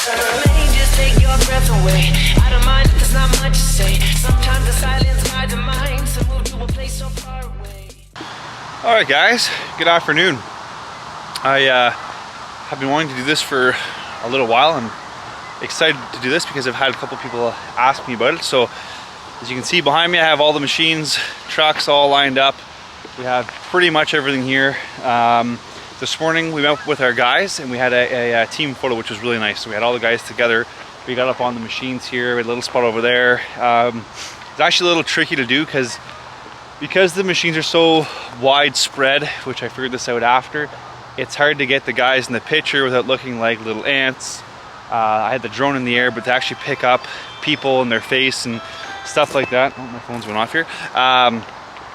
Just take your breath away. I don't mind if there's not much to say. Sometimes the silence guides the mind, so move to a place so far away. All right, guys. Good afternoon. I have been wanting to do this for a little while. I'm excited to do this because I've had a couple people ask me about it. So, as you can see behind me, I have all the machines, trucks all lined up. We have pretty much everything here. This morning we met with our guys and we had a team photo, which was really nice. So we had all the guys together. We got up on the machines here. We had a little spot over there. It's actually a little tricky to do because the machines are so widespread, which I figured this out after. It's hard to get the guys in the picture without looking like little ants. I had the drone in the air, but to actually pick up people and their face and stuff like that. Oh, my phone's went off here.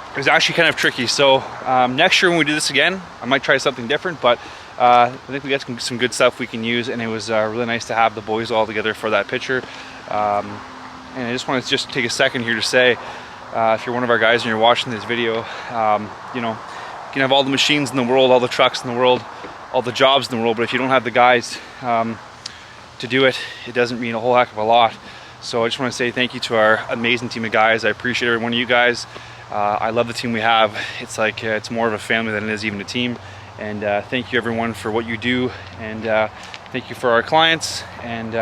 It was actually kind of tricky. So next year when we do this again, I might try something different, but I think we got some good stuff we can use, and it was really nice to have the boys all together for that picture. And I just want to take a second here to say, if you're one of our guys and you're watching this video, you know, you can have all the machines in the world, all the trucks in the world, all the jobs in the world, but if you don't have the guys to do it, it doesn't mean a whole heck of a lot. So I just want to say thank you to our amazing team of guys. I appreciate every one of you guys. I love the team we have. It's like it's more of a family than it is even a team. And thank you everyone for what you do, and thank you for our clients. And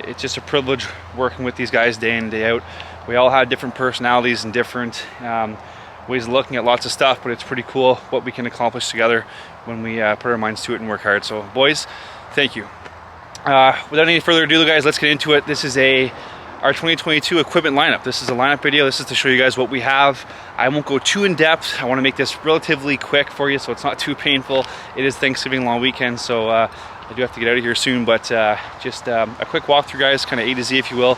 it's just a privilege working with these guys day in and day out. We all have different personalities and different ways of looking at lots of stuff, but it's pretty cool what we can accomplish together when we put our minds to it and work hard. So boys, thank you. Without any further ado, guys, let's get into it. This is our 2022 equipment lineup. This is a lineup video. This is to show you guys what we have. I won't go too in depth. I want to make this relatively quick for you so it's not too painful. It is Thanksgiving long weekend, so I do have to get out of here soon, but just a quick walkthrough, guys, kind of A to Z, if you will.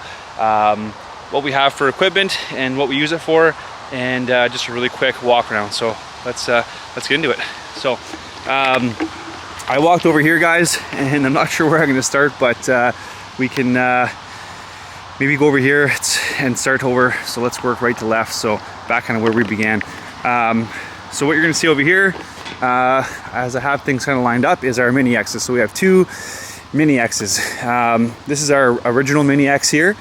What we have for equipment and what we use it for, and just a really quick walk around. So let's get into it. So I walked over here, guys, and I'm not sure where I'm going to start, but we can maybe go over here and start over. So let's work right to left. So back kind of where we began. So what you're going to see over here, as I have things kind of lined up, is our Mini X's. So we have two Mini X's. This is our original Mini X here.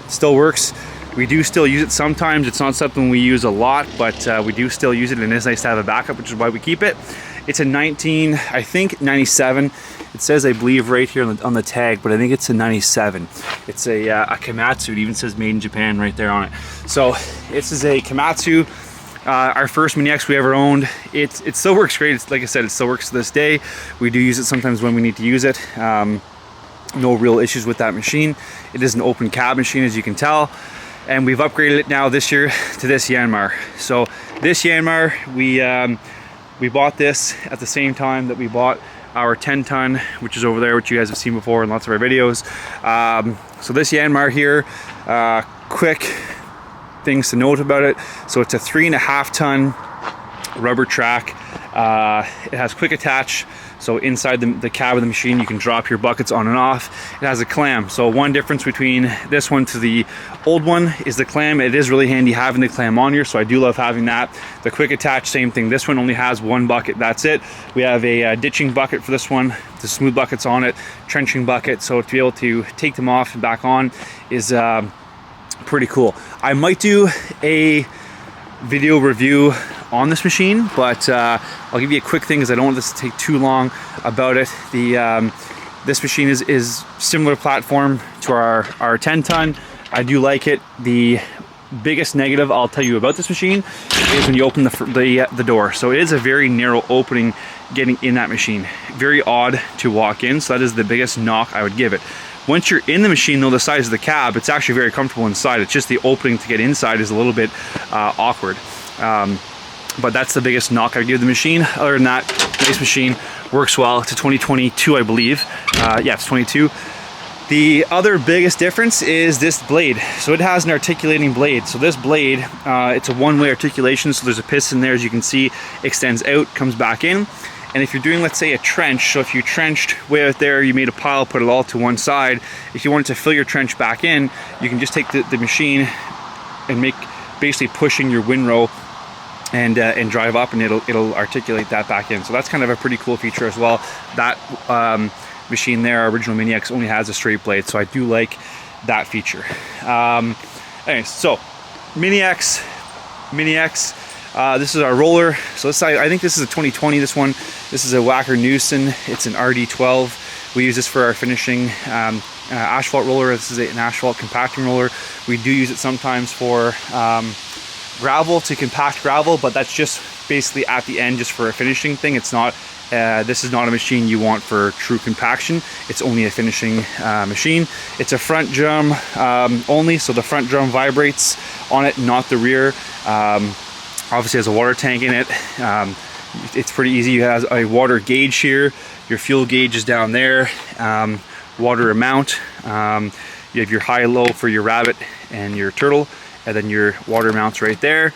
Still works. We do still use it sometimes. It's not something we use a lot, but we do still use it, and it is nice to have a backup, which is why we keep it. It's a 97. It says, I believe, right here on the tag, but I think it's a 97. It's a Kamat. It even says made in Japan right there on it. So this is a Kamat. Our first Mini X we ever owned. It still works great. It's, like I said, it still works to this day. We do use it sometimes when we need to use it. No real issues with that machine. It is an open cab machine, as you can tell. And we've upgraded it now this year to this Yanmar. So this Yanmar, we bought this at the same time that we bought our 10-ton, which is over there, which you guys have seen before in lots of our videos. So this Yanmar here, quick things to note about it. So it's a 3.5-ton rubber track. It has quick attach. So inside the cab of the machine, you can drop your buckets on and off. It has a clam. So one difference between this one to the old one is the clam. It is really handy having the clam on here, so I do love having that. The quick attach, same thing. This one only has one bucket, that's it. We have a ditching bucket for this one, the smooth buckets on it, trenching bucket. So to be able to take them off and back on is pretty cool. I might do a video review on this machine, but I'll give you a quick thing because I don't want this to take too long about it. This machine is similar platform to our 10-ton. I do like it. The biggest negative I'll tell you about this machine is when you open the door. So it is a very narrow opening getting in that machine. Very odd to walk in, so that is the biggest knock I would give it. Once you're in the machine, though, the size of the cab, it's actually very comfortable inside. It's just the opening to get inside is a little bit awkward. But that's the biggest knock I would give the machine. Other than that, nice machine, works well. It's a 2022, I believe. Yeah, it's 22. The other biggest difference is this blade. So it has an articulating blade. So this blade, it's a one-way articulation. So there's a piston there, as you can see, extends out, comes back in. And if you're doing, let's say, a trench, so if you trenched way out there, you made a pile, put it all to one side. If you wanted to fill your trench back in, you can just take the machine and make basically pushing your windrow and drive up, and it'll articulate that back in. So that's kind of a pretty cool feature as well. That machine there, our original Mini X, only has a straight blade, so I do like that feature. Anyway, so Mini X, this is our roller. So this, I think this is a 2020, this one. This is a Wacker Neuson. It's an RD12. We use this for our finishing asphalt roller. This is an asphalt compacting roller. We do use it sometimes for gravel, to compact gravel, but that's just basically at the end, just for a finishing thing. It's not, this is not a machine you want for true compaction. It's only a finishing machine. It's a front drum only, so the front drum vibrates on it, not the rear. Obviously has a water tank in it. It's pretty easy. It has a water gauge here. Your fuel gauge is down there. Water amount. You have your high-low for your rabbit and your turtle, and then your water amounts right there.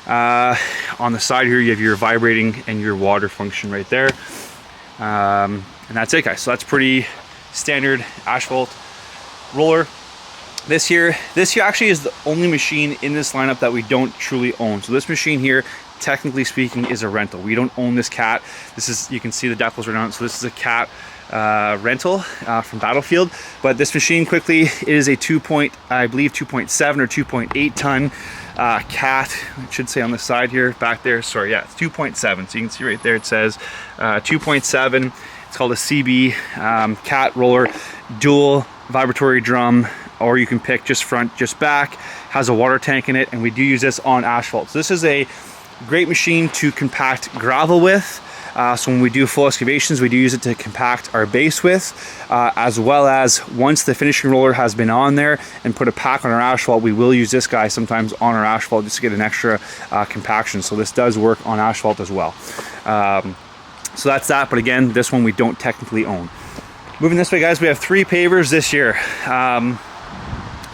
On the side here, you have your vibrating and your water function right there. And that's it, guys. So that's pretty standard asphalt roller. This here actually is the only machine in this lineup that we don't truly own. So this machine here, technically speaking, is a rental. We don't own this Cat. This is, you can see the decals right on it. So this is a Cat rental from Battlefield. But this machine, quickly, it is a I believe 2.7 or 2.8 ton Cat. It should say on the side here, back there. Sorry, yeah, it's 2.7. So you can see right there, it says 2.7. It's called a CB Cat roller, dual vibratory drum, or you can pick just front, just back. Has a water tank in it, and we do use this on asphalt. So this is a great machine to compact gravel with. So when we do full excavations, we do use it to compact our base with, as well as once the finishing roller has been on there and put a pack on our asphalt, we will use this guy sometimes on our asphalt just to get an extra compaction. So this does work on asphalt as well. So that's that, but again, this one we don't technically own. Moving this way, guys, we have 3 pavers this year.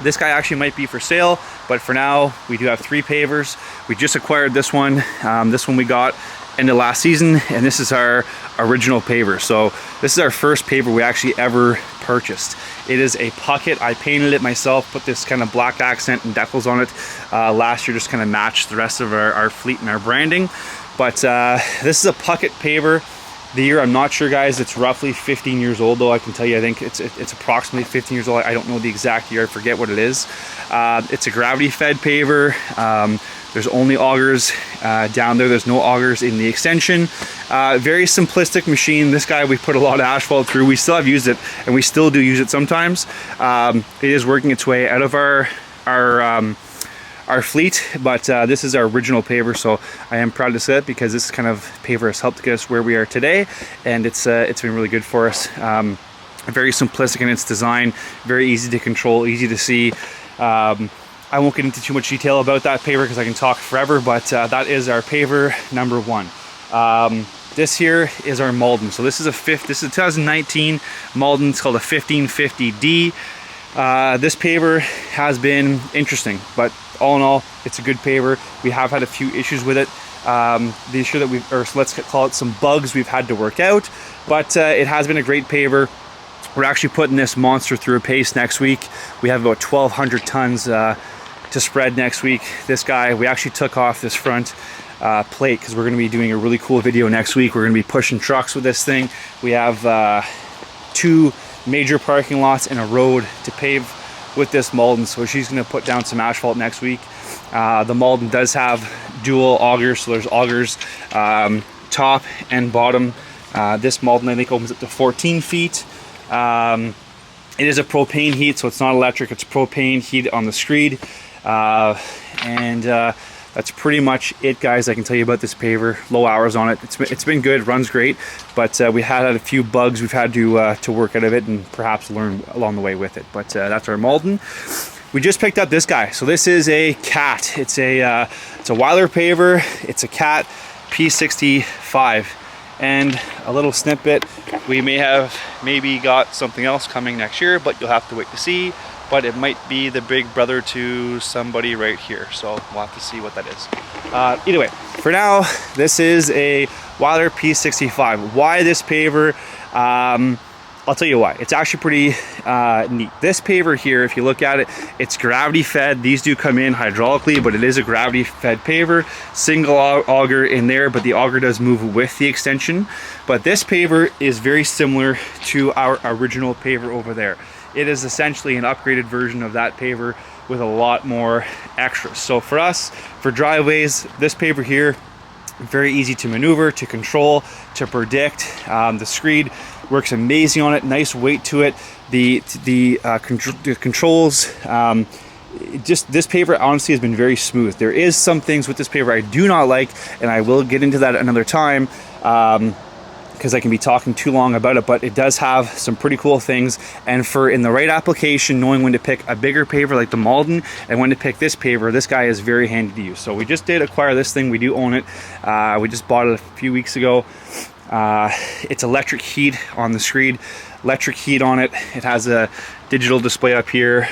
This guy actually might be for sale, but for now, we do have 3 pavers. We just acquired this one. This one we got end of last season, and this is our original paver. So this is our first paver we actually ever purchased. It is a Pucket. I painted it myself, put this kind of black accent and decals on it last year, just kind of matched the rest of our fleet and our branding. But this is a Pucket Paver. The year, I'm not sure, guys. It's roughly 15 years old, though. I can tell you, I think it's approximately 15 years old. I don't know the exact year. I forget what it is. It's a gravity fed paver. There's only augers down there. There's no augers in the extension. Very simplistic machine. This guy, we put a lot of asphalt through. We still have used it, and we still do use it sometimes. It is working its way out of our fleet, but this is our original paver, so I am proud to say it, because this kind of paver has helped get us where we are today, and it's been really good for us. Very simplistic in its design, very easy to control, easy to see. I won't get into too much detail about that paver because I can talk forever, but that is our paver number 1. This here is our Malden. So this is a 2019 Malden. It's called a 1550D. This paver has been interesting, but all in all, it's a good paver. We have had a few issues with it. The issue that let's call it some bugs we've had to work out, but it has been a great paver. We're actually putting this monster through a pace next week. We have about 1,200 tons to spread next week. This guy, we actually took off this front plate because we're going to be doing a really cool video next week. We're going to be pushing trucks with this thing. We have 2 major parking lots and a road to pave with this Malden, so she's going to put down some asphalt next week. The Malden does have dual augers, so there's augers top and bottom. This Malden, I think, opens up to 14 feet. It is a propane heat, so it's not electric, it's propane heat on the screed. That's pretty much it, guys. I can tell you about this paver. Low hours on it. It's been good, runs great, but we had a few bugs we've had to work out of it and perhaps learn along the way with it. But that's our Malden. We just picked up this guy. So this is a Cat. It's a Weiler Paver. It's a Cat P65. And a little snippet, we maybe got something else coming next year, but you'll have to wait to see. But it might be the big brother to somebody right here, so we'll have to see what that is. Either way, for now, this is a Weiler P65. Why this paver? I'll tell you why. It's actually pretty neat. This paver here, if you look at it, it's gravity fed. These do come in hydraulically, but it is a gravity fed paver. Single auger in there, but the auger does move with the extension. But this paver is very similar to our original paver over there. It is essentially an upgraded version of that paver with a lot more extras. So for us, for driveways, this paver here, very easy to maneuver, to control, to predict. The screed works amazing on it, nice weight to it. The controls, just this paver honestly has been very smooth. There is some things with this paver I do not like, and I will get into that another time, because I can be talking too long about it, but it does have some pretty cool things. And for in the right application, knowing when to pick a bigger paver like the Malden and when to pick this paver, this guy is very handy to use. So we just did acquire this thing. We do own it. We just bought it a few weeks ago. It's electric heat on the screed, electric heat on it. It has a digital display up here.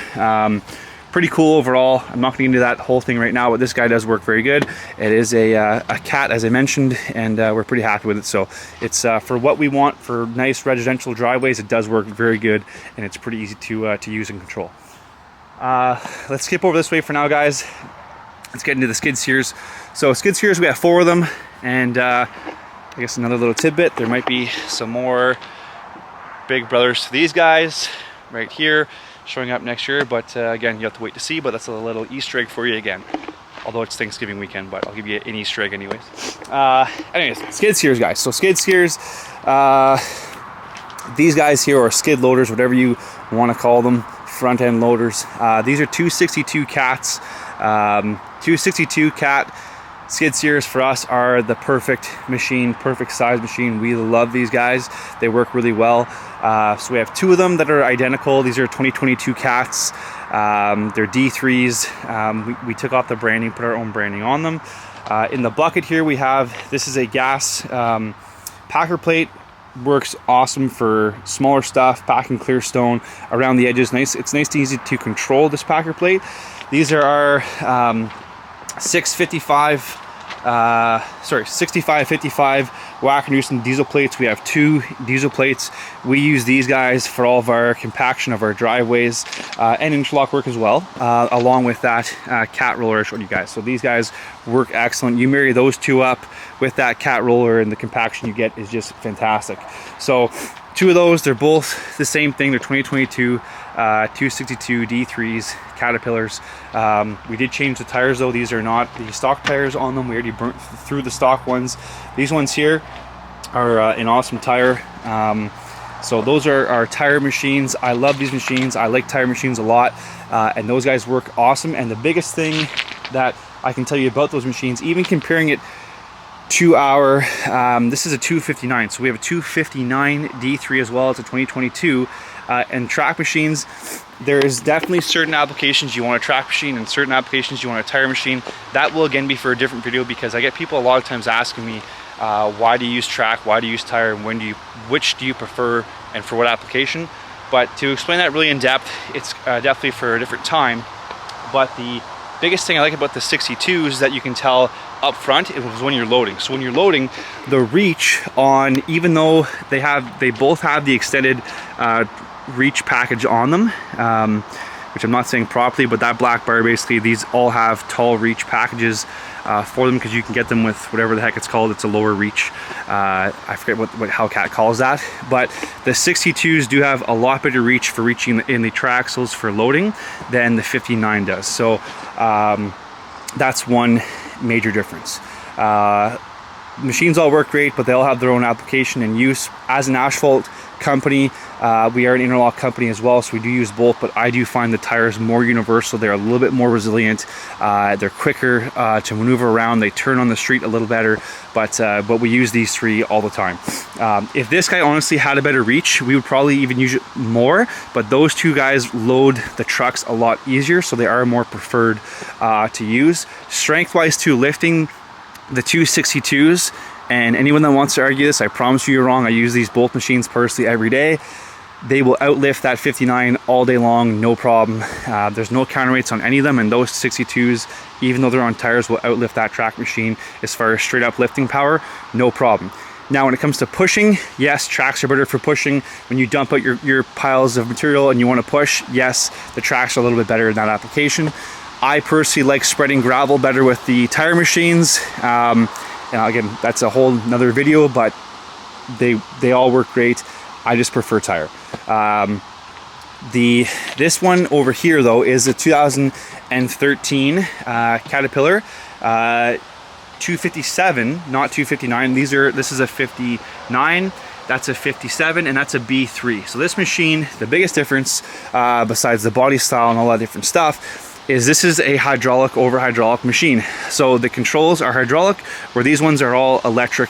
Pretty cool overall. I'm not going to get into that whole thing right now, but this guy does work very good. It is a Cat, as I mentioned, and we're pretty happy with it. So it's for what we want for nice residential driveways. It does work very good, and it's pretty easy to use and control. Let's skip over this way for now, guys. Let's get into the skid steers. So skid steers, we have 4 of them, and I guess another little tidbit, there might be some more big brothers to these guys right here showing up next year, but again, you have to wait to see. But that's a little Easter egg for you again, although it's Thanksgiving weekend, but I'll give you an Easter egg anyways. Anyways, skid steers, guys. So skid steers, these guys here are skid loaders, whatever you want to call them, front end loaders. These are 262 Cats. 262 Cat skid steers for us are the perfect machine, perfect size machine. We love these guys. They work really well. So we have 2 of them that are identical. These are 2022 Cats. They're D3s. We took off the branding, put our own branding on them. In the bucket here we have, this is a gas packer plate. Works awesome for smaller stuff, packing clear stone around the edges. Nice. It's nice and easy to control this packer plate. These are our 6555 Wacker Neuson diesel plates. We have 2 diesel plates. We use these guys for all of our compaction of our driveways and interlock work as well, along with that Cat roller I showed you guys. So these guys work excellent. You marry those 2 up with that Cat roller, and the compaction you get is just fantastic. So 2 of those, they're both the same thing. They're 2022 262 D3s Caterpillars. We did change the tires though. These are not the stock tires on them. We already burnt through the stock ones. These ones here are an awesome tire. So those are our tire machines. I love these machines. I like tire machines a lot, and those guys work awesome. And the biggest thing that I can tell you about those machines, even comparing it to our, this is a 259, so we have a 259 D3 as well. It's a 2022, and track machines, there's definitely certain applications you want a track machine and certain applications you want a tire machine. That will again be for a different video, because I get people a lot of times asking me, why do you use track, why do you use tire, and which do you prefer and for what application. But to explain that really in depth, it's definitely for a different time. But the biggest thing I like about the 62s is that you can tell up front it was when you're loading. So when you're loading, the reach on, even though they both have the extended reach package on them, which I'm not saying properly, but that black bar, basically these all have tall reach packages for them, because you can get them with whatever the heck it's called. It's a lower reach. I forget how Cat calls that, but the 62s do have a lot better reach for reaching in the triaxles for loading than the 59 does. So that's one major difference. Machines all work great, but they all have their own application and use. As an asphalt company, we are an interlock company as well, so we do use both, but I do find the tires more universal. They're a little bit more resilient. They're quicker to maneuver around. They turn on the street a little better, but we use these 3 all the time. If this guy honestly had a better reach, we would probably even use it more, but those 2 guys load the trucks a lot easier, so they are more preferred to use. Strength-wise too, lifting the 262s, and anyone that wants to argue this, I promise you you're wrong. I use these both machines personally every day. They will outlift that 59 all day long, no problem. There's no counterweights on any of them, and those 62s, even though they're on tires, will outlift that track machine as far as straight up lifting power, no problem. Now when it comes to pushing, yes, tracks are better for pushing. When you dump out your piles of material and you want to push, yes, the tracks are a little bit better in that application. I personally like spreading gravel better with the tire machines. And again, that's a whole nother video, but they all work great. I just prefer tire. This one over here though is a 2013 Caterpillar 257, not 259. This is a 59, that's a 57, and that's a B3. So this machine, the biggest difference besides the body style and all that different stuff, is this is a hydraulic over hydraulic machine. So the controls are hydraulic, where these ones are all electric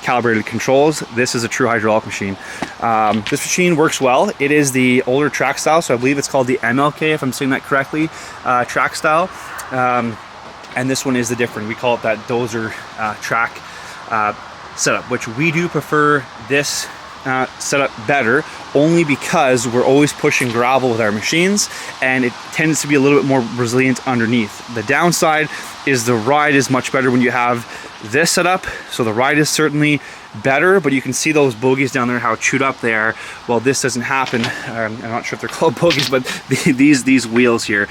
calibrated controls. This is a true hydraulic machine. This machine works well. It is the older track style, so I believe it's called the MLK, if I'm saying that correctly, track style. And this one is the different. We call it that dozer track setup, which we do prefer this setup better, only because we're always pushing gravel with our machines, and it tends to be a little bit more resilient underneath. The downside is the ride is much better when you have this setup. So the ride is certainly better, but you can see those bogies down there, how chewed up they are. Well, this doesn't happen. I'm not sure if they're called bogies, but these wheels here,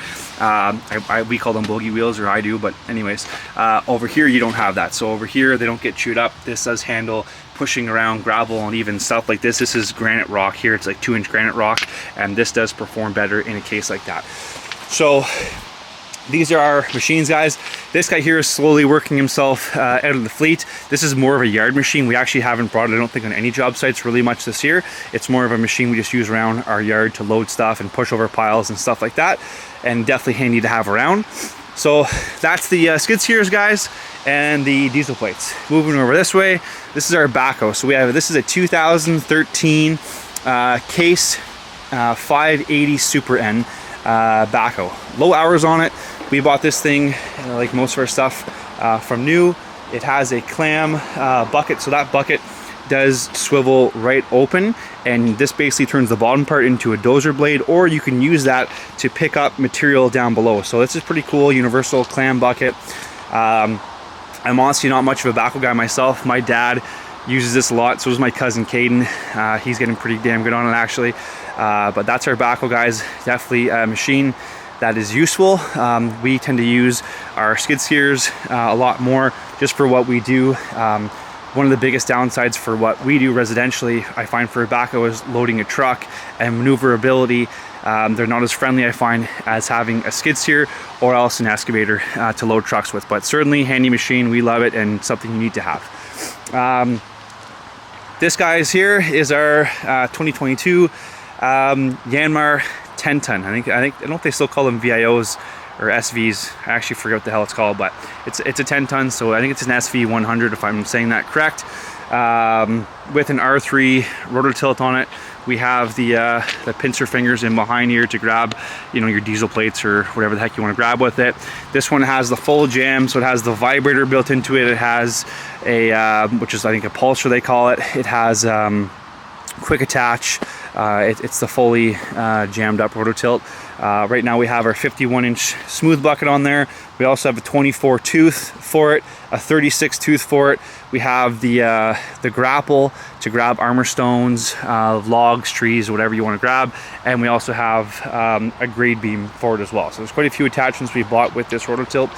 we call them bogie wheels, or I do, but anyways, over here you don't have that. So over here they don't get chewed up. This does handle pushing around gravel and even stuff like this. This is granite rock here. It's like 2-inch granite rock, and this does perform better in a case like that. So these are our machines, guys. This guy here is slowly working himself out of the fleet. This is more of a yard machine. We actually haven't brought it, I don't think, on any job sites really much this year. It's more of a machine we just use around our yard to load stuff and push over piles and stuff like that, and definitely handy to have around. So that's the skid steers, guys, and the diesel plates. Moving over this way, this is our backhoe. So this is a 2013 Case 580 Super N backhoe. Low hours on it. We bought this thing, like most of our stuff, from new. It has a Clam bucket, so that bucket does swivel right open, and this basically turns the bottom part into a dozer blade, or you can use that to pick up material down below. So this is pretty cool, universal Clam bucket. I'm honestly not much of a backhoe guy myself. My dad uses this a lot, so does my cousin Caden. He's getting pretty damn good on it actually. But that's our backhoe, guys. Definitely a machine that is useful. We tend to use our skid steers a lot more just for what we do. One of the biggest downsides for what we do residentially, I find, for a backhoe is loading a truck and maneuverability. They're not as friendly, I find, as having a skid steer or else an excavator to load trucks with. But certainly handy machine, we love it, and something you need to have. This guy here is our 2022 Yanmar 10-ton. I don't know if they still call them VIOs or SVs. I actually forget what the hell it's called, but it's a 10-ton, so I think it's an SV 100 if I'm saying that correct. With an R3 Rototilt on it. We have the pincer fingers in behind here to grab, your diesel plates or whatever the heck you want to grab with it. This one has the full jam, so it has the vibrator built into it. It has a, which is I think a pulser they call it. It has quick attach. It's the fully jammed up Rototilt. Right now we have our 51-inch smooth bucket on there. We also have a 24 tooth for it, a 36 tooth for it. We have the grapple to grab armor stones, logs, trees, whatever you want to grab. And we also have a grade beam for it as well. So there's quite a few attachments we bought with this Rototilt.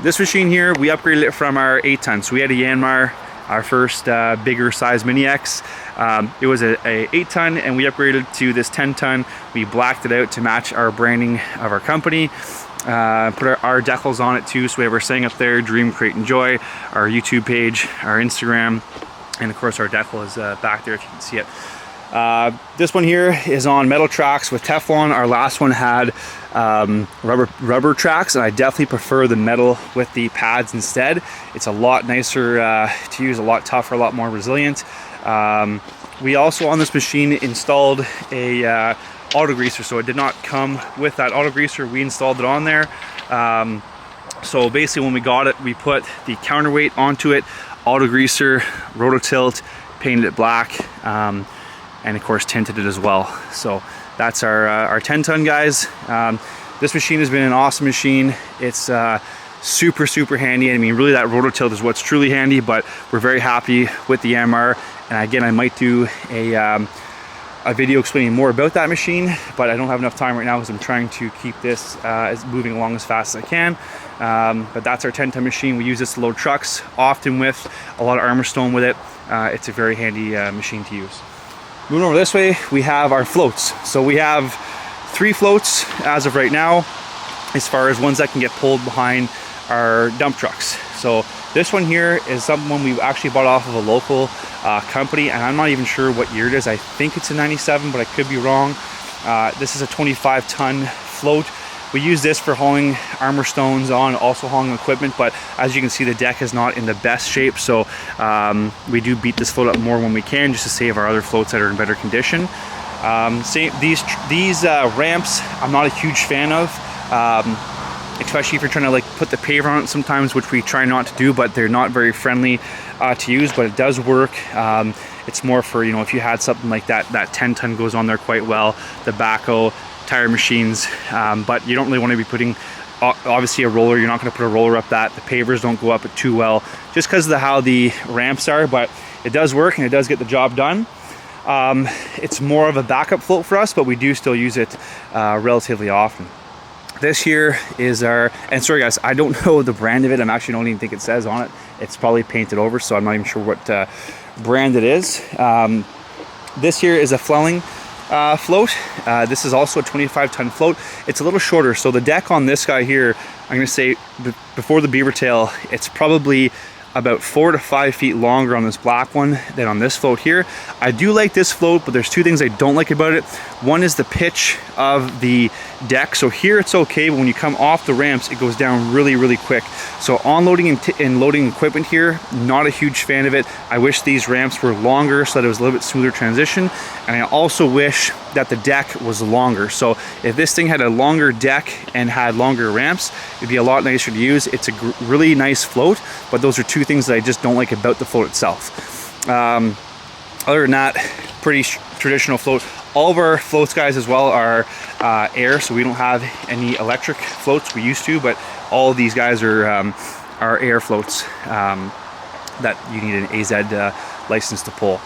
This machine here, we upgraded it from our 8-ton. So we had a Yanmar, our first bigger size Mini X. It was a 8-ton, and we upgraded to this 10-ton. We blacked it out to match our branding of our company. Put our decals on it too, so we have our saying up there, Dream, Create, Enjoy, our YouTube page, our Instagram, and of course our decal is back there if you can see it. This one here is on metal tracks with Teflon. Our last one had rubber tracks, and I definitely prefer the metal with the pads instead. It's a lot nicer to use, a lot tougher, a lot more resilient. We also on this machine installed a auto greaser, so it did not come with that auto greaser. We installed it on there. So basically when we got it, we put the counterweight onto it, auto greaser, Rototilt, painted it black, and of course tinted it as well. So that's our 10-ton, guys. This machine has been an awesome machine. It's super handy. I mean, really that rototilt is what's truly handy, but we're very happy with the Yanmar. And again, I might do a video explaining more about that machine, but I don't have enough time right now because I'm trying to keep this moving along as fast as I can. But that's our 10-ton machine. We use this to load trucks, often with a lot of armor stone with it. It's a very handy machine to use. Moving over this way, we have our floats. So we have 3 floats as of right now, as far as ones that can get pulled behind our dump trucks. So this one here is someone we actually bought off of a local company, and I'm not even sure what year it is. I think it's a 97, but I could be wrong. This is a 25-ton float. We use this for hauling armor stones on, also hauling equipment, but as you can see, the deck is not in the best shape, so we do beat this float up more when we can, just to save our other floats that are in better condition. These ramps I'm not a huge fan of, especially if you're trying to like put the paver on it sometimes, which we try not to do, but they're not very friendly to use, but it does work. It's more for, you know, if you had something like that 10-ton goes on there quite well, the backhoe, tire machines, but you don't really want to be putting obviously a roller. You're not going to put a roller up that. The pavers don't go up it too well just because of how the ramps are, but it does work and it does get the job done. It's more of a backup float for us, but we do still use it relatively often. This here is our, and sorry guys, I don't know the brand of it. I actually don't even think it says on it. It's probably painted over, so I'm not even sure what brand it is. This here is a Fleming float. This is also a 25-ton float. It's a little shorter, so the deck on this guy here, I'm going to say before the beaver tail, it's probably about 4 to 5 feet longer on this black one than on this float here. I do like this float, but there's 2 things I don't like about it. One is the pitch of the deck. So here it's okay, but when you come off the ramps, it goes down really quick. So unloading and loading equipment here, not a huge fan of it. I wish these ramps were longer so that it was a little bit smoother transition. And I also wish that the deck was longer. So if this thing had a longer deck and had longer ramps, it'd be a lot nicer to use. It's a really nice float, but those are 2 things that I just don't like about the float itself. Other than that, pretty traditional float. All of our floats, guys, as well are air, so we don't have any electric floats. We used to, but all of these guys are air floats that you need an AZ license to pull.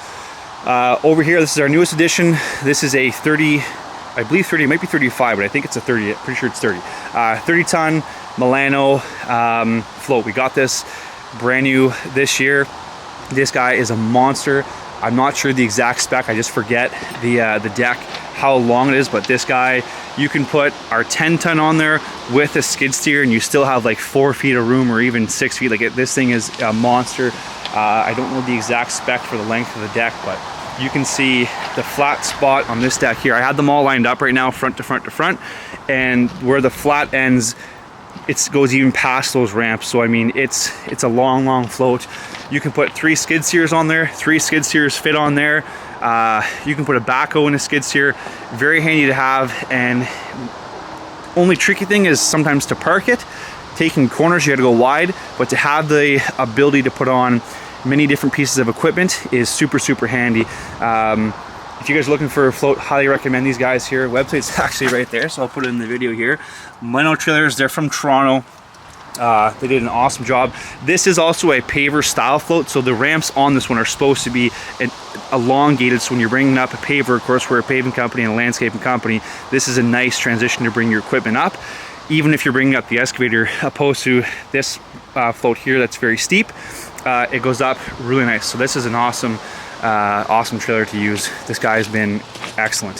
Over here, this is our newest edition. This is a 30, I believe 30, it might be 35, but I think it's a 30, pretty sure it's 30. 30-ton Milano float. We got this brand new this year. This guy is a monster. I'm not sure the exact spec, I just forget the deck, how long it is, but this guy, you can put our 10-ton on there with a skid steer and you still have like 4 feet of room, or even 6 feet. Like this thing is a monster. I don't know the exact spec for the length of the deck, but you can see the flat spot on this deck here. I had them all lined up right now, front to front to front, and where the flat ends, it goes even past those ramps. So I mean, it's a long float. You can put 3 skid steers on there. 3 skid steers fit on there. You can put a backhoe in a skid steer. Very handy to have. And only tricky thing is sometimes to park it. Taking corners, you got to go wide, but to have the ability to put on many different pieces of equipment is super handy. If you guys are looking for a float, highly recommend these guys here. Website's actually right there, so I'll put it in the video here. Milano Trailers, they're from Toronto. They did an awesome job. This is also a paver style float, so the ramps on this one are supposed to be elongated, so when you're bringing up a paver, of course we're a paving company and a landscaping company, this is a nice transition to bring your equipment up, even if you're bringing up the excavator, opposed to this float here that's very steep. It goes up really nice. So this is an awesome trailer to use. This guy has been excellent.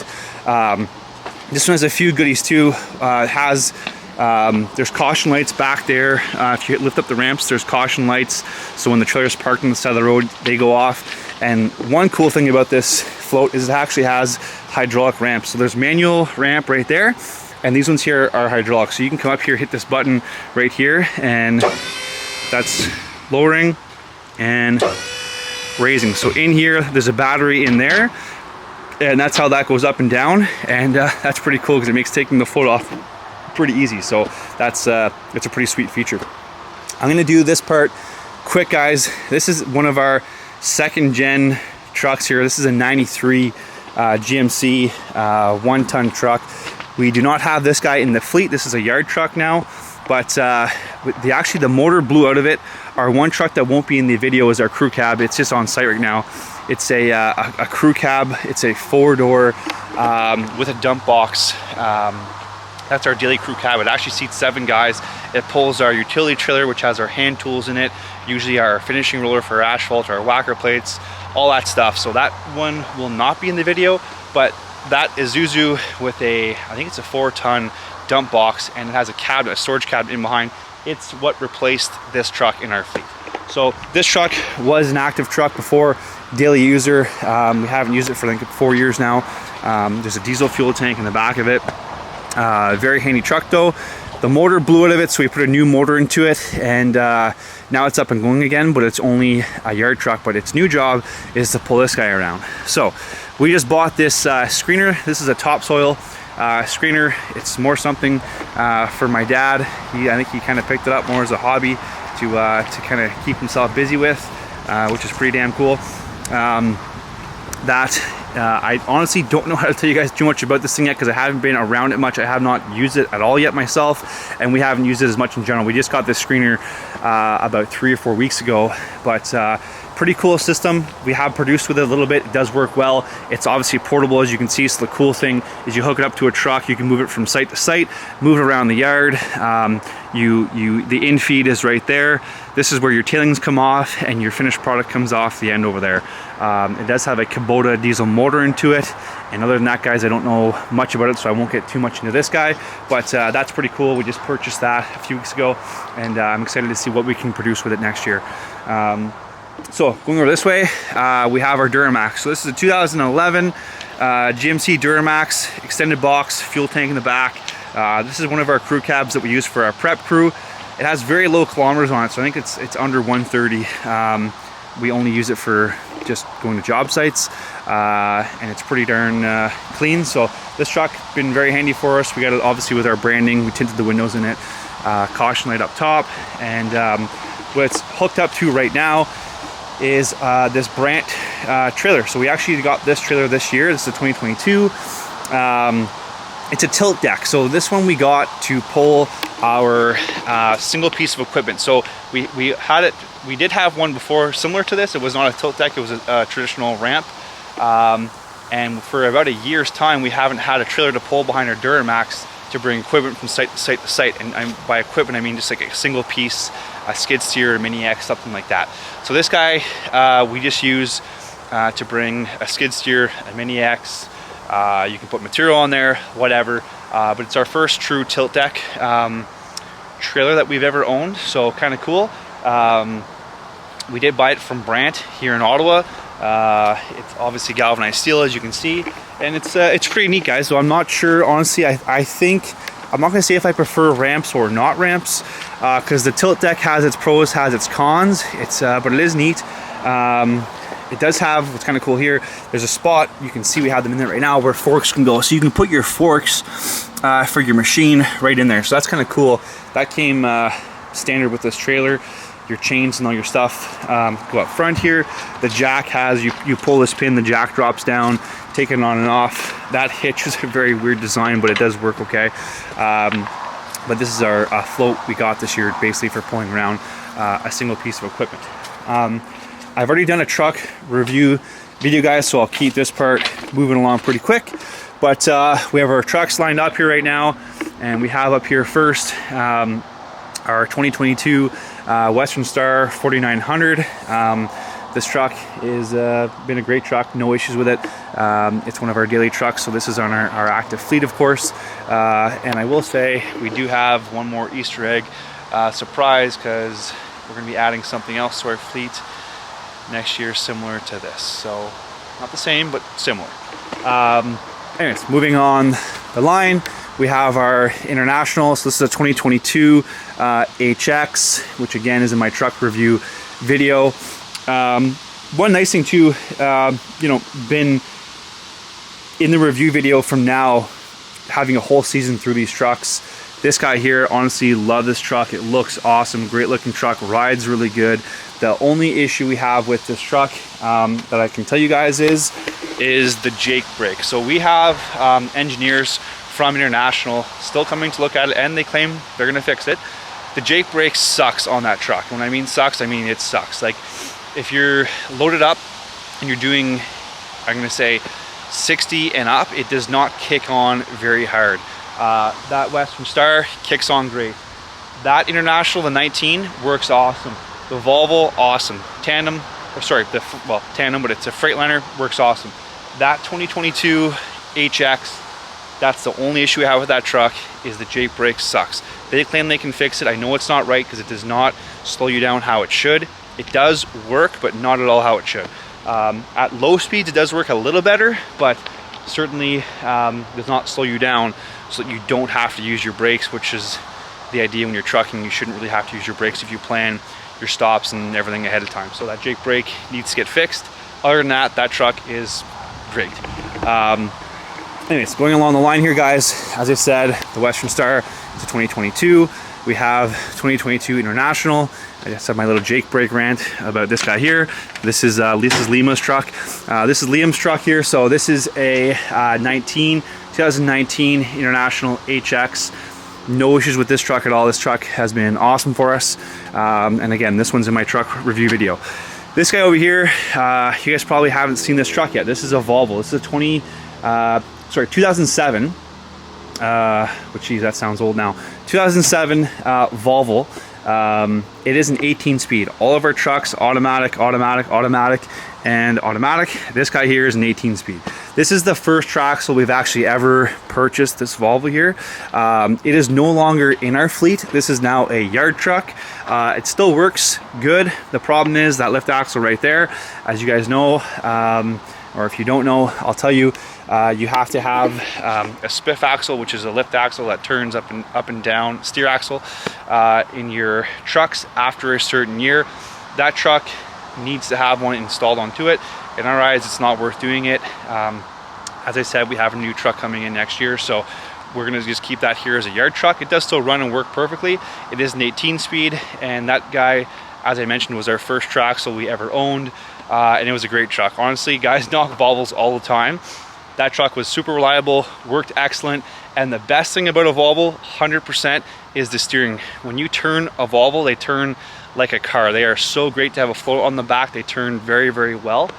This one has a few goodies too. There's caution lights back there. If you lift up the ramps, there's caution lights. So when the trailer's parked on the side of the road, they go off. And one cool thing about this float is it actually has hydraulic ramps. So there's manual ramp right there, and these ones here are hydraulic. So you can come up here, hit this button right here, and that's lowering and raising. So in here, there's a battery in there, and that's how that goes up and down. And that's pretty cool because it makes taking the float off pretty easy. So that's it's a pretty sweet feature. I'm gonna do this part quick, guys. This is one of our 2nd gen trucks here. This is a 93 GMC 1-ton truck. We do not have this guy in the fleet. This is a yard truck now. but actually the motor blew out of it. Our one truck that won't be in the video is our crew cab. It's just on site right now. It's a crew cab. It's a 4-door with a dump box. That's our daily crew cab. It actually seats 7 guys. It pulls our utility trailer, which has our hand tools in it, usually our finishing roller for asphalt, our Wacker plates, all that stuff. So that one will not be in the video, but that Isuzu with I think it's a 4-ton dump box, and it has a storage cabinet in behind. It's what replaced this truck in our fleet. So this truck was an active truck before, daily user. We haven't used it for like 4 years now. There's a diesel fuel tank in the back of it. Very handy truck though. The motor blew out of it, so we put a new motor into it, and now it's up and going again, but it's only a yard truck. But its new job is to pull this guy around. So we just bought this screener. This is a topsoil screener. It's more something for my dad. I think he kind of picked it up more as a hobby to kind of keep himself busy with, which is pretty damn cool. I honestly don't know how to tell you guys too much about this thing yet, because I haven't been around it much. I have not used it at all yet myself, and we haven't used it as much in general. We just got this screener about 3 or 4 weeks ago, but pretty cool system. We have produced with it a little bit. It does work well. It's obviously portable, as you can see. So the cool thing is you hook it up to a truck. You can move it from site to site, move it around the yard. The in-feed is right there. This is where your tailings come off and your finished product comes off the end over there. It does have a Kubota diesel motor into it. And other than that, guys, I don't know much about it, so I won't get too much into this guy. But that's pretty cool. We just purchased that a few weeks ago, and I'm excited to see what we can produce with it next year. So going over this way, we have our Duramax. So this is a 2011 GMC Duramax extended box, fuel tank in the back. This is one of our crew cabs that we use for our prep crew. It has very low kilometers on it, so I think it's under 130. We only use it for just going to job sites, and it's pretty darn clean. So this truck been very handy for us. We got it obviously with our branding. We tinted the windows in it, caution light up top, and what it's hooked up to right now is this Brandt trailer. So we actually got this trailer this year. This is a 2022. It's a tilt deck. So this one we got to pull our single piece of equipment. So we did have one before similar to this. It was not a tilt deck, it was a traditional ramp. And for about a year's time, we haven't had a trailer to pull behind our Duramax to bring equipment from site to site to site. And by equipment, I mean just like a single piece, a skid steer, a mini X, something like that. So this guy we just use to bring a skid steer, a mini X. You can put material on there, whatever. But it's our first true tilt deck trailer that we've ever owned, so kind of cool. We did buy it from Brandt here in Ottawa. It's obviously galvanized steel, as you can see, and it's pretty neat, guys. So I'm not sure, honestly. I think I'm not gonna say if I prefer ramps or not ramps, because the tilt deck has its pros, has its cons. But it is neat. It does have, what's kind of cool here, there's a spot, you can see we have them in there right now, where forks can go. So you can put your forks for your machine right in there. So that's kind of cool. That came standard with this trailer. Your chains and all your stuff go up front here. The jack has, you pull this pin, the jack drops down, take it on and off. That hitch is a very weird design, but it does work okay. But this is our float we got this year, basically for pulling around a single piece of equipment. I've already done a truck review video, guys, so I'll keep this part moving along pretty quick. But we have our trucks lined up here right now, and we have up here first our 2022 Western Star 4900. This truck is been a great truck, no issues with it. It's one of our daily trucks, so this is on our active fleet, of course. And I will say we do have one more Easter egg surprise, because we're going to be adding something else to our fleet next year similar to this. So not the same, but similar. Anyways, moving on the line, we have our International. So this is a 2022 HX, which again is in my truck review video. One nice thing too, been in the review video from now, having a whole season through these trucks. This guy here, honestly, love this truck. It looks awesome, great looking truck, rides really good. The only issue we have with this truck that I can tell you guys is the Jake brake. So we have engineers from International still coming to look at it, and they claim they're gonna fix it. The Jake brake sucks on that truck. When I mean sucks, I mean it sucks. Like if you're loaded up and you're doing, I'm gonna say 60 and up, it does not kick on very hard. That Western Star kicks on great. That International, the 19, works awesome. The Volvo, awesome. Tandem, or sorry, Tandem, but it's a Freightliner, works awesome. That 2022 HX, that's the only issue I have with that truck, is the Jake brake sucks. They claim they can fix it. I know it's not right because it does not slow you down how it should. It does work, but not at all how it should. At low speeds, it does work a little better, but certainly does not slow you down so that you don't have to use your brakes, which is the idea when you're trucking. You shouldn't really have to use your brakes if you plan your stops and everything ahead of time. So that Jake brake needs to get fixed. Other than that, that truck is great. Anyways, going along the line here, guys, as I said, the Western Star is a 2022. We have 2022 International. I just have my little Jake brake rant about this guy here. This is Lima's truck. This is Liam's truck here. So this is a 2019 International HX. No issues with this truck at all. This truck has been awesome for us. And again, this one's in my truck review video. This guy over here, you guys probably haven't seen this truck yet. This is a Volvo. This is a 2007. But geez, that sounds old now. 2007 Volvo. It is an 18 speed. All of our trucks, automatic, and automatic. This guy here is an 18 speed. This is the first Traxel we've actually ever purchased, this Volvo here. It is no longer in our fleet. This is now a yard truck. It still works good. The problem is that lift axle right there, as you guys know, or if you don't know, I'll tell you, you have to have a spiff axle, which is a lift axle that turns up and down, steer axle, in your trucks after a certain year. That truck needs to have one installed onto it. In our eyes, it's not worth doing it. As I said, we have a new truck coming in next year, so we're gonna just keep that here as a yard truck. It does still run and work perfectly. It is an 18 speed, and that guy, as I mentioned, was our first Traxel we ever owned, and it was a great truck. Honestly, guys knock Volvos all the time. That truck was super reliable, worked excellent, and the best thing about a Volvo, 100%, is the steering. When you turn a Volvo, they turn like a car. They are so great to have a float on the back. They turn very, very well.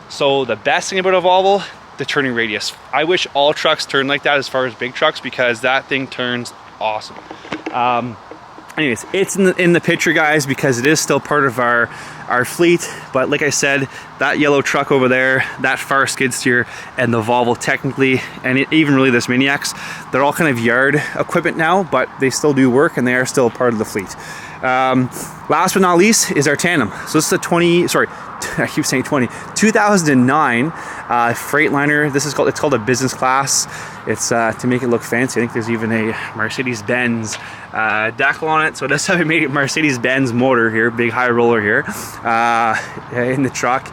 So the best thing about a Volvo, the turning radius. I wish all trucks turn like that as far as big trucks, because that thing turns awesome. Anyways, it's in the picture, guys, because it is still part of our fleet. But like I said, that yellow truck over there, that far skid steer, and the Volvo technically, and even really this Mini X, they're all kind of yard equipment now, but they still do work and they are still part of the fleet. Last but not least is our Tandem. So this is a 2009 Freightliner. This is it's called a business class. It's to make it look fancy. I think there's even a Mercedes-Benz decal on it. So it does have a Mercedes-Benz motor here, big high roller here in the truck.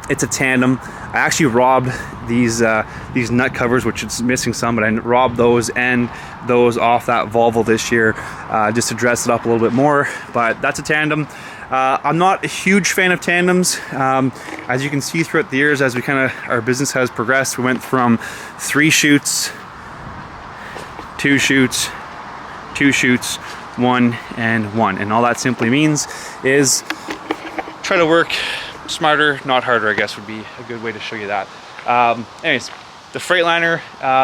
It's a Tandem. I actually robbed these nut covers, which it's missing some, but I robbed those and those off that Volvo this year just to dress it up a little bit more. But that's a Tandem. I'm not a huge fan of Tandems. As you can see throughout the years, as our business has progressed, we went from 3 chutes, 2 chutes, 2 chutes, 1 and 1. And all that simply means is try to work smarter, not harder, I guess would be a good way to show you that. Anyways, the Freightliner,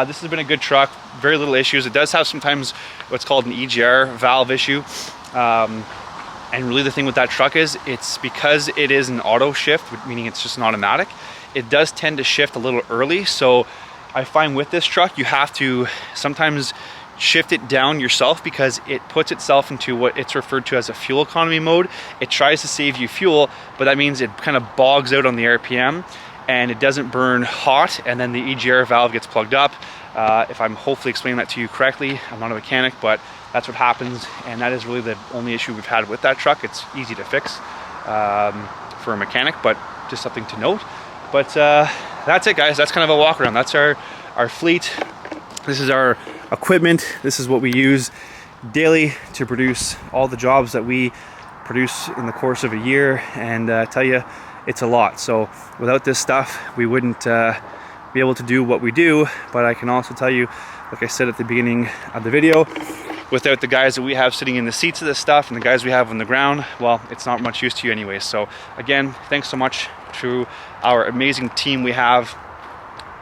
this has been a good truck, very little issues. It does have sometimes what's called an EGR valve issue. And really the thing with that truck is, it's because it is an auto shift, meaning it's just an automatic, it does tend to shift a little early. So I find with this truck, you have to sometimes shift it down yourself, because it puts itself into what it's referred to as a fuel economy mode. It tries to save you fuel, but that means it kind of bogs out on the RPM and it doesn't burn hot, and then the EGR valve gets plugged up. If I'm hopefully explaining that to you correctly, I'm not a mechanic, but that's what happens, and that is really the only issue we've had with that truck. It's easy to fix for a mechanic, but just something to note. But that's it, guys. That's kind of a walk around. That's our fleet. This is our equipment. This is what we use daily to produce all the jobs that we produce in the course of a year, and tell you, it's a lot. So without this stuff, we wouldn't be be able to do what we do. But I can also tell you, like I said at the beginning of the video, without the guys that we have sitting in the seats of this stuff and the guys we have on the ground, well, it's not much use to you anyways. So again, thanks so much to our amazing team we have.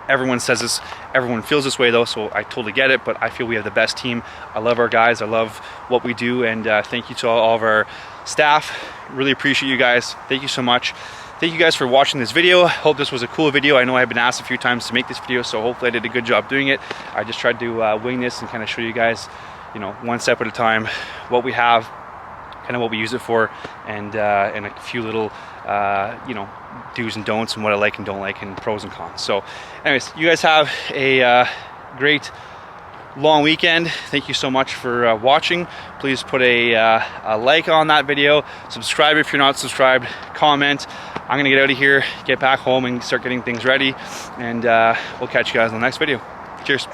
Everyone says this, everyone feels this way though, so I totally get it, but I feel we have the best team. I love our guys, I love what we do, and thank you to all of our staff. Really appreciate you guys. Thank you so much. Thank you guys for watching this video. Hope this was a cool video. I know I've been asked a few times to make this video, so hopefully I did a good job doing it. I just tried to wing this and kind of show you guys, you know, one step at a time, what we have, kind of what we use it for, and a few little, you know, do's and don'ts and what I like and don't like and pros and cons. So anyways, you guys have a great long weekend. Thank you so much for watching. Please put a like on that video, subscribe if you're not subscribed, comment. I'm gonna get out of here, get back home and start getting things ready, and we'll catch you guys in the next video. Cheers.